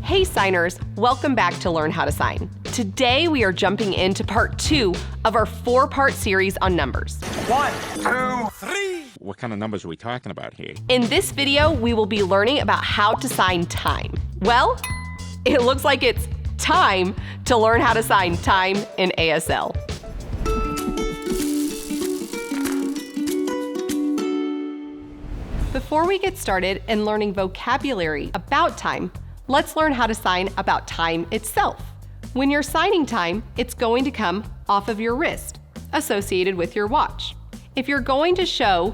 Hey signers, welcome back to Learn How to Sign. Today we are jumping into part 2 of our 4-part series on numbers. 1, 2, 3. What kind of numbers are we talking about here? In this video, we will be learning about how to sign time. Well, it looks like it's time to learn how to sign time in ASL. Before we get started in learning vocabulary about time, let's learn how to sign about time itself. When you're signing time, it's going to come off of your wrist, associated with your watch. If you're going to show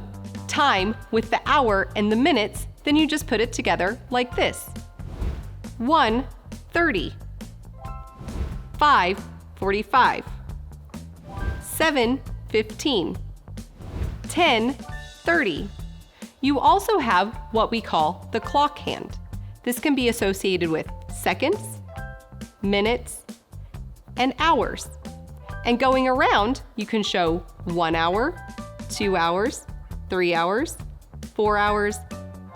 time with the hour and the minutes, then you just put it together like this. 1:30, 5:45, 7:15, 10:30. You also have what we call the clock hand. This can be associated with seconds, minutes, and hours. And going around, you can show 1 hour, 2 hours, 3 hours, 4 hours,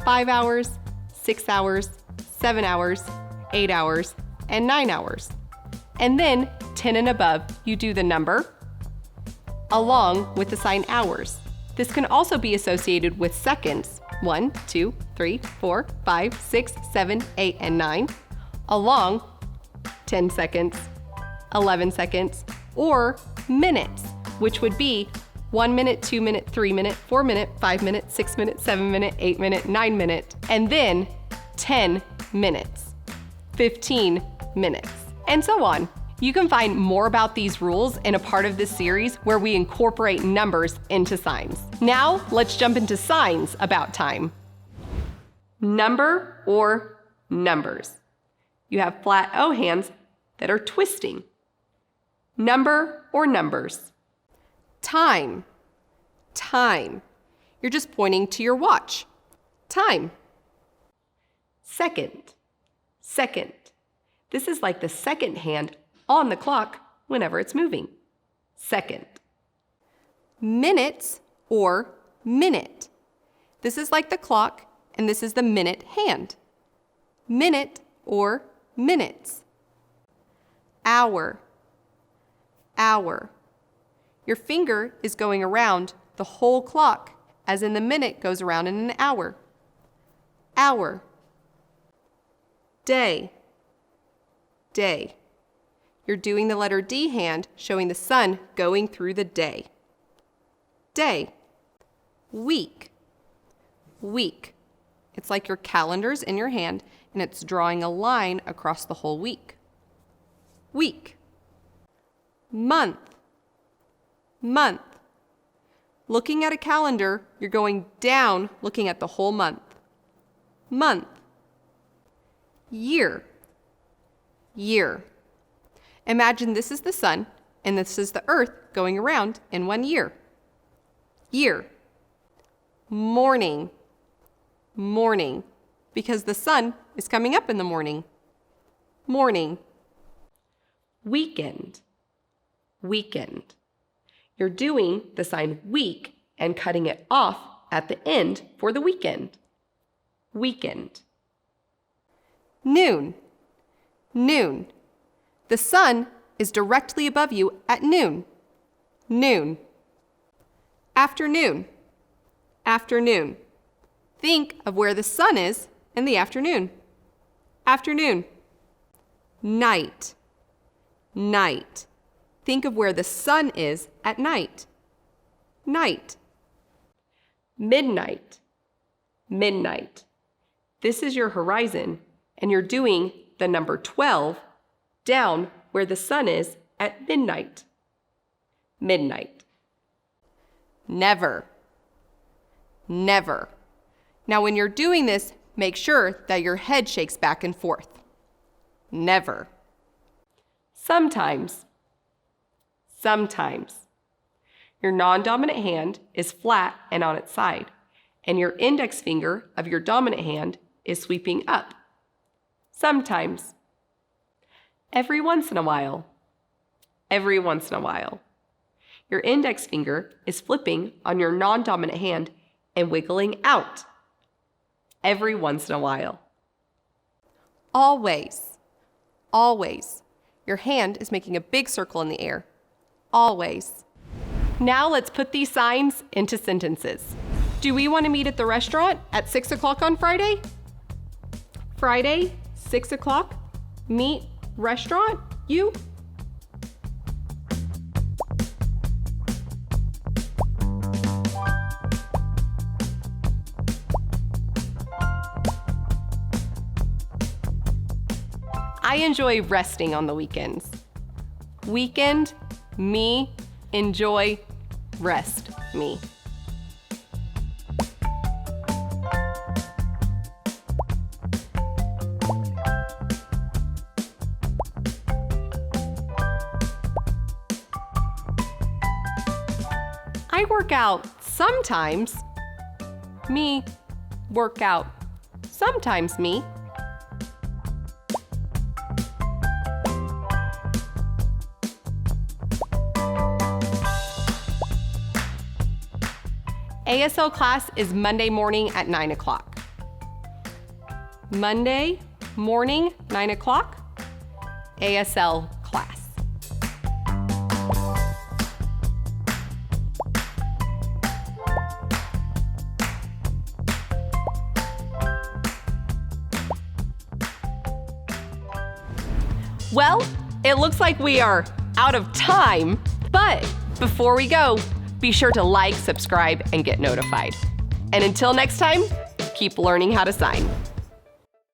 5 hours, 6 hours, 7 hours, 8 hours, and 9 hours. And then 10 and above, you do the number along with the sign hours. This can also be associated with seconds, 1, 2, 3, 4, 5, 6, 7, 8, and 9, along 10 seconds, 11 seconds, or minutes, which would be 1 minute, 2 minute, 3 minute, 4 minute, 5 minute, 6 minute, 7 minute, 8 minute, 9 minute, and then 10 minutes, 15 minutes, and so on. You can find more about these rules in a part of this series where we incorporate numbers into signs. Now, let's jump into signs about time. Number or numbers. You have flat O hands that are twisting. Number or numbers. Time. Time. You're just pointing to your watch. Time. Second. Second. This is like the second hand on the clock whenever it's moving. Second. Minutes or minute. This is like the clock, and this is the minute hand. Minute or minutes. Hour. Hour. Your finger is going around the whole clock, as in the minute goes around in an hour. Hour. Day. Day. You're doing the letter D hand, showing the sun going through the day. Day. Week. Week. It's like your calendar's in your hand, and it's drawing a line across the whole week. Week. Month. Month. Looking at a calendar, you're going down, looking at the whole month. Month. Year. Year. Imagine this is the sun, and this is the earth going around in 1 year. Year. Morning. Morning. Because the sun is coming up in the morning. Morning. Weekend. Weekend. You're doing the sign week and cutting it off at the end for the weekend. Weekend. Noon. Noon. The sun is directly above you at noon. Noon. Afternoon. Afternoon. Think of where the sun is in the afternoon. Afternoon. Night. Night. Think of where the sun is at night. Night. Midnight. Midnight. This is your horizon, and you're doing the number 12 down where the sun is at midnight. Midnight. Never. Never. Now when you're doing this, make sure that your head shakes back and forth. Never. Sometimes. Sometimes. Your non-dominant hand is flat and on its side, and your index finger of your dominant hand is sweeping up. Sometimes. Every once in a while. Every once in a while. Your index finger is flipping on your non-dominant hand and wiggling out. Every once in a while. Always. Always. Your hand is making a big circle in the air. Always. Now let's put these signs into sentences. Do we want to meet at the restaurant at 6 o'clock on Friday? Friday, 6 o'clock, meet, restaurant, you? I enjoy resting on the weekends. Weekend, me, enjoy, rest, me. I work out sometimes. Me, work out sometimes, me. ASL class is Monday morning at 9 o'clock. Monday morning, 9 o'clock, ASL class. Well, it looks like we are out of time, but before we go, be sure to like, subscribe, and get notified. And until next time, keep learning how to sign.